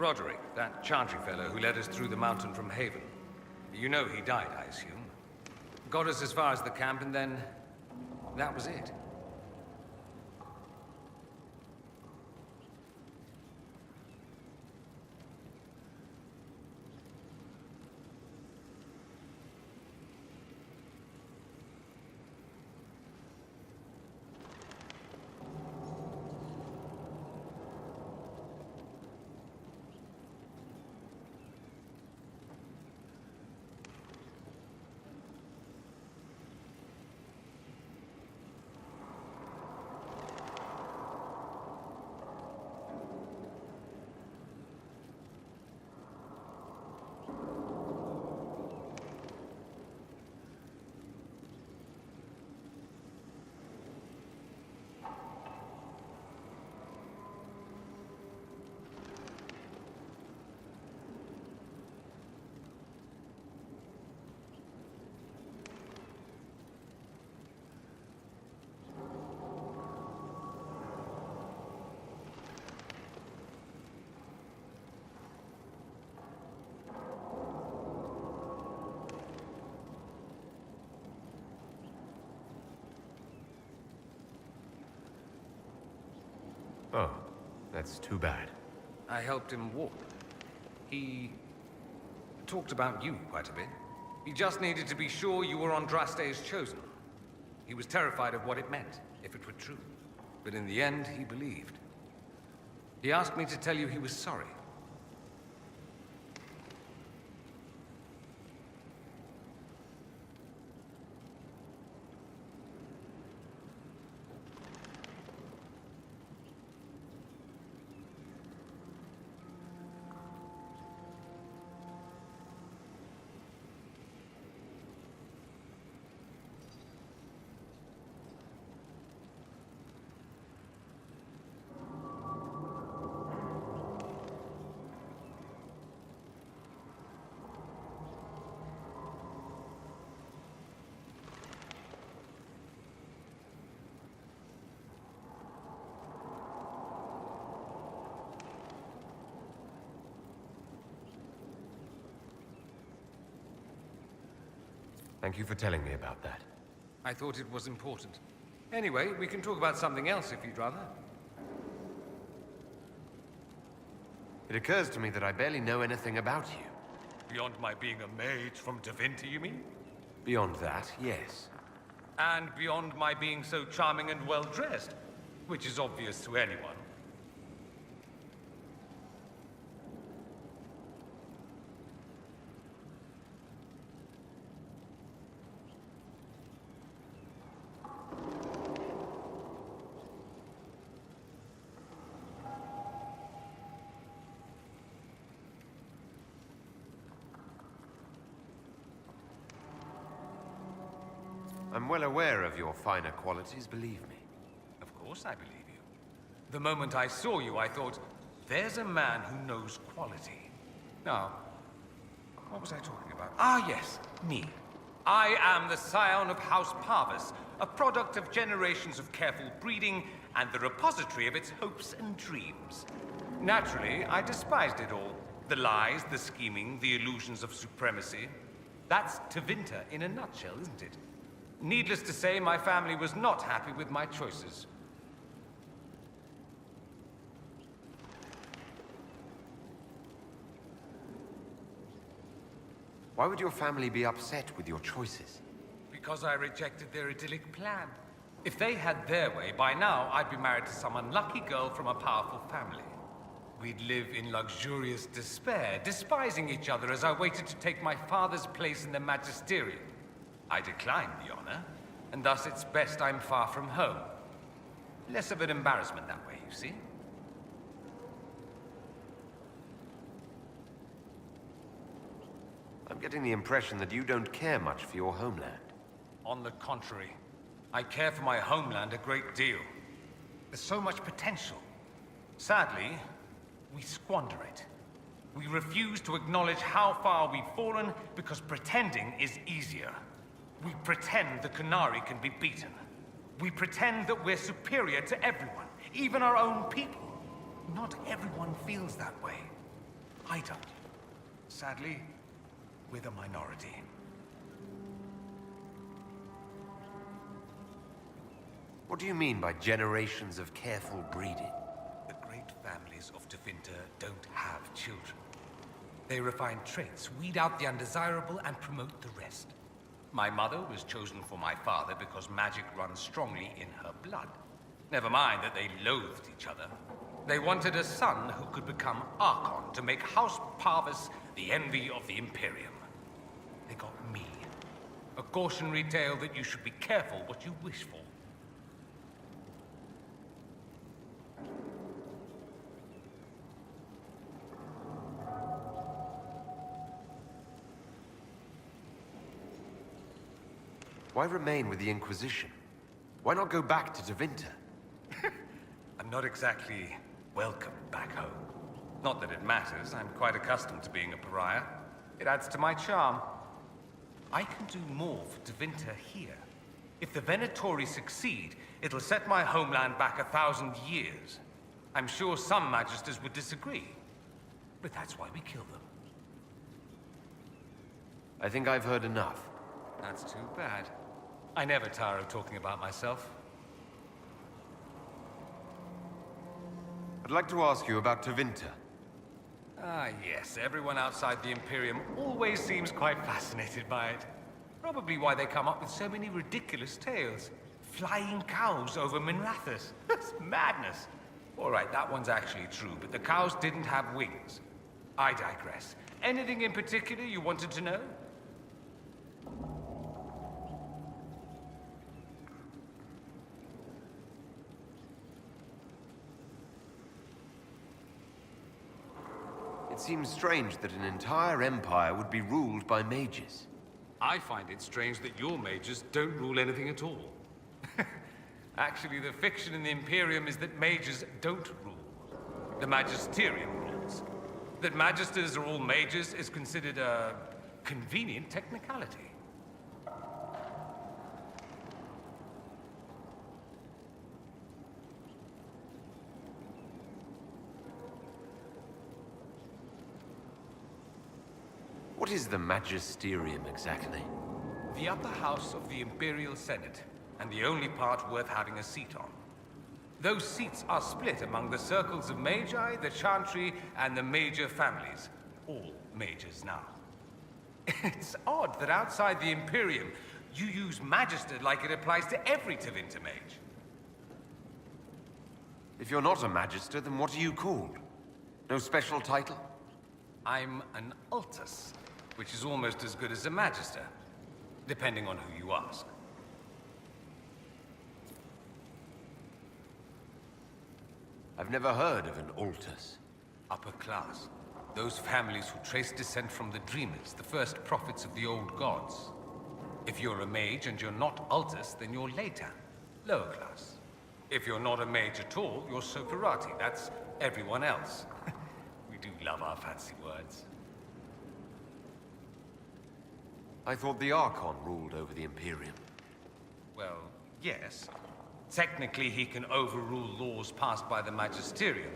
Roderick, that Chantry fellow who led us through the mountain from Haven. You know he died, I assume. Got us as far as the camp, and then... that was it. Oh, that's too bad. I helped him walk. He... talked about you quite a bit. He just needed to be sure you were Andraste's chosen. He was terrified of what it meant, if it were true. But in the end, he believed. He asked me to tell you he was sorry. Thank you for telling me about that. I thought it was important. Anyway, we can talk about something else if you'd rather. It occurs to me that I barely know anything about you. Beyond my being a mage from Tevinter, you mean? Beyond that, yes. And beyond my being so charming and well-dressed, which is obvious to anyone. I'm well aware of your finer qualities, believe me. Of course I believe you. The moment I saw you, I thought, there's a man who knows quality. Now, what was I talking about? Ah, yes, me. I am the scion of House Parvis, a product of generations of careful breeding and the repository of its hopes and dreams. Naturally, I despised it all. The lies, the scheming, the illusions of supremacy. That's Tevinter in a nutshell, isn't it? Needless to say, my family was not happy with my choices. Why would your family be upset with your choices? Because I rejected their idyllic plan. If they had their way, by now I'd be married to some unlucky girl from a powerful family. We'd live in luxurious despair, despising each other as I waited to take my father's place in the magisterium. I declined the honor, and thus it's best I'm far from home. Less of an embarrassment that way, you see? I'm getting the impression that you don't care much for your homeland. On the contrary, I care for my homeland a great deal. There's so much potential. Sadly, we squander it. We refuse to acknowledge how far we've fallen because pretending is easier. We pretend the Qunari can be beaten. We pretend that we're superior to everyone, even our own people. Not everyone feels that way. I don't. Sadly, we're the minority. What do you mean by generations of careful breeding? The great families of Tevinter don't have children. They refine traits, weed out the undesirable, and promote the rest. My mother was chosen for my father because magic runs strongly in her blood. Never mind that they loathed each other. They wanted a son who could become Archon to make House Parvis the envy of the Imperium. They got me. A cautionary tale that you should be careful what you wish for. Why remain with the Inquisition? Why not go back to Tevinter? I'm not exactly welcome back home. Not that it matters. I'm quite accustomed to being a pariah. It adds to my charm. I can do more for Tevinter here. If the Venatori succeed, it'll set my homeland back 1,000 years. I'm sure some Magisters would disagree. But that's why we kill them. I think I've heard enough. That's too bad. I never tire of talking about myself. I'd like to ask you about Tevinter. Ah, yes. Everyone outside the Imperium always seems quite fascinated by it. Probably why they come up with so many ridiculous tales. Flying cows over Minrathous. That's madness. All right, that one's actually true, but the cows didn't have wings. I digress. Anything in particular you wanted to know? It seems strange that an entire empire would be ruled by mages. I find it strange that your mages don't rule anything at all. Actually, the fiction in the Imperium is that mages don't rule. The Magisterium rules. That Magisters are all mages is considered a convenient technicality. What is the Magisterium exactly? The upper house of the Imperial Senate, and the only part worth having a seat on. Those seats are split among the circles of Magi, the Chantry, and the major families. All mages now. It's odd that outside the Imperium, you use Magister like it applies to every Tevinter mage. If you're not a Magister, then what are you called? No special title? I'm an Altus, which is almost as good as a Magister, depending on who you ask. I've never heard of an Altus. Upper class. Those families who trace descent from the Dreamers, the first prophets of the old gods. If you're a mage and you're not Altus, then you're later. Lower class. If you're not a mage at all, you're Soferati. That's everyone else. We do love our fancy words. I thought the Archon ruled over the Imperium. Well, yes. Technically, he can overrule laws passed by the Magisterium,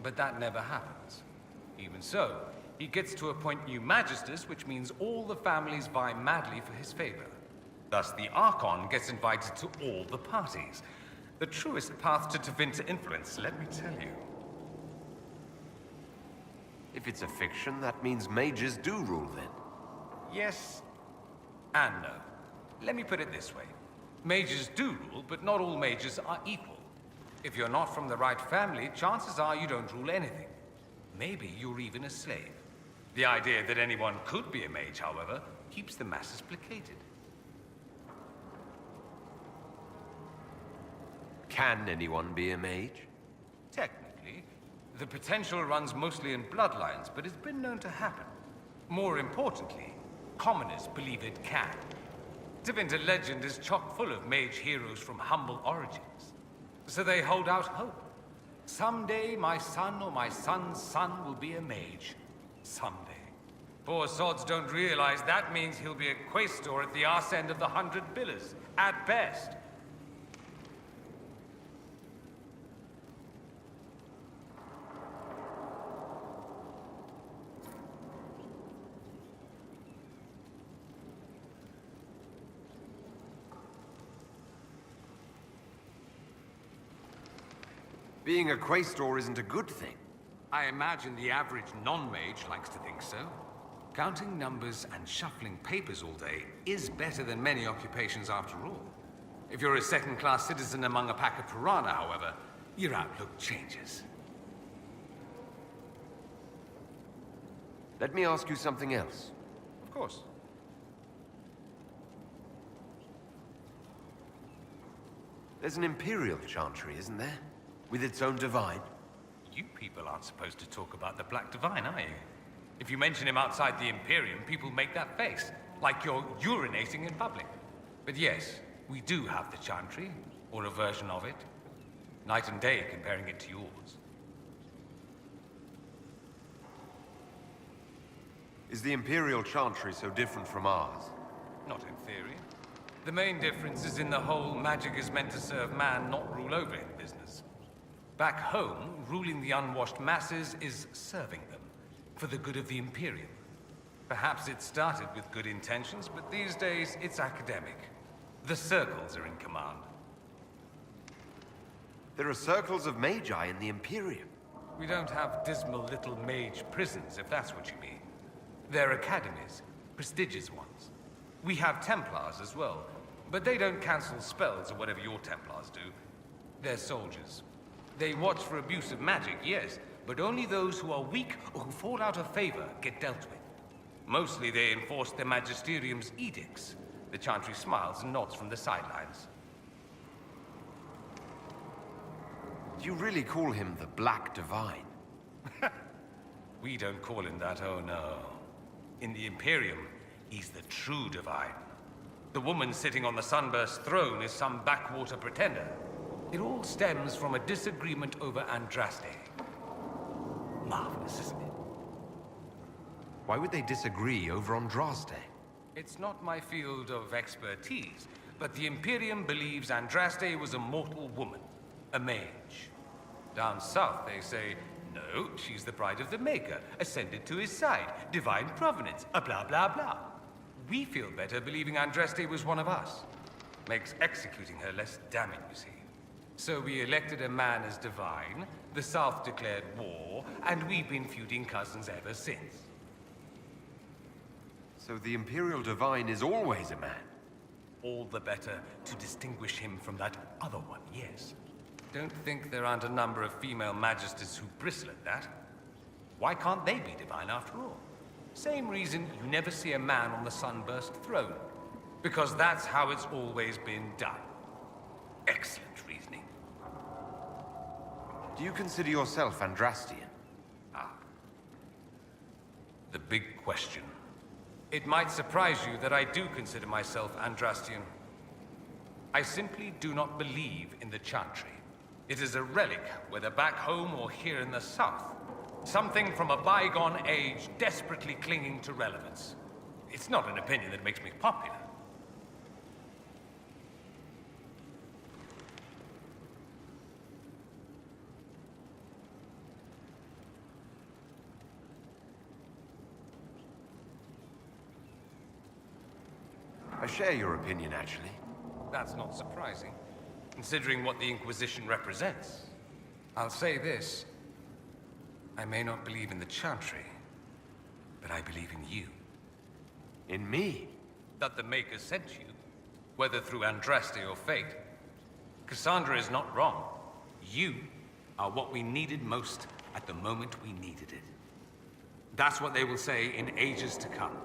but that never happens. Even so, he gets to appoint new Magisters, which means all the families vie madly for his favor. Thus, the Archon gets invited to all the parties. The truest path to Tevinter influence, let me tell you. If it's a fiction, that means mages do rule then. Yes and no. Let me put it this way. Mages do rule, but not all mages are equal. If you're not from the right family, chances are you don't rule anything. Maybe you're even a slave. The idea that anyone could be a mage, however, keeps the masses placated. Can anyone be a mage? Technically, the potential runs mostly in bloodlines, but it's been known to happen. More importantly, commoners believe it can. Tevinter legend is chock full of mage heroes from humble origins. So they hold out hope. Someday my son or my son's son will be a mage. Someday. Poor sods don't realize that means he'll be a quaestor at the arse end of the 100 Pillars, at best. Being a Quaestor isn't a good thing. I imagine the average non-mage likes to think so. Counting numbers and shuffling papers all day is better than many occupations after all. If you're a second-class citizen among a pack of piranha, however, your outlook changes. Let me ask you something else. Of course. There's an Imperial Chantry, isn't there? With its own divine? You people aren't supposed to talk about the Black Divine, are you? If you mention him outside the Imperium, people make that face, like you're urinating in public. But yes, we do have the Chantry, or a version of it. Night and day comparing it to yours. Is the Imperial Chantry so different from ours? Not in theory. The main difference is in the whole magic is meant to serve man, not rule over him business. Back home, ruling the unwashed masses is serving them, for the good of the Imperium. Perhaps it started with good intentions, but these days it's academic. The circles are in command. There are circles of magi in the Imperium. We don't have dismal little mage prisons, if that's what you mean. They're academies, prestigious ones. We have Templars as well, but they don't cancel spells or whatever your Templars do. They're soldiers. They watch for abuse of magic, yes, but only those who are weak or who fall out of favor get dealt with. Mostly they enforce the Magisterium's edicts. The Chantry smiles and nods from the sidelines. Do you really call him the Black Divine? We don't call him that, oh no. In the Imperium, he's the true Divine. The woman sitting on the Sunburst throne is some backwater pretender. It all stems from a disagreement over Andraste. Marvelous, isn't it? Why would they disagree over Andraste? It's not my field of expertise, but the Imperium believes Andraste was a mortal woman, a mage. Down south, they say, no, she's the bride of the Maker, ascended to his side, divine provenance, a blah blah blah. We feel better believing Andraste was one of us. Makes executing her less damning, you see. So we elected a man as divine, the South declared war, and we've been feuding cousins ever since. So the Imperial Divine is always a man? All the better to distinguish him from that other one, yes. Don't think there aren't a number of female magisters who bristle at that. Why can't they be divine after all? Same reason you never see a man on the Sunburst throne. Because that's how it's always been done. Excellent reasoning. Do you consider yourself Andrastian? The big question. It might surprise you that I do consider myself Andrastian. I simply do not believe in the Chantry. It is a relic, whether back home or here in the South. Something from a bygone age desperately clinging to relevance. It's not an opinion that makes me popular. I share your opinion, actually. That's not surprising, considering what the Inquisition represents. I'll say this. I may not believe in the Chantry, but I believe in you. In me? That the Maker sent you, whether through Andraste or fate. Cassandra is not wrong. You are what we needed most at the moment we needed it. That's what they will say in ages to come.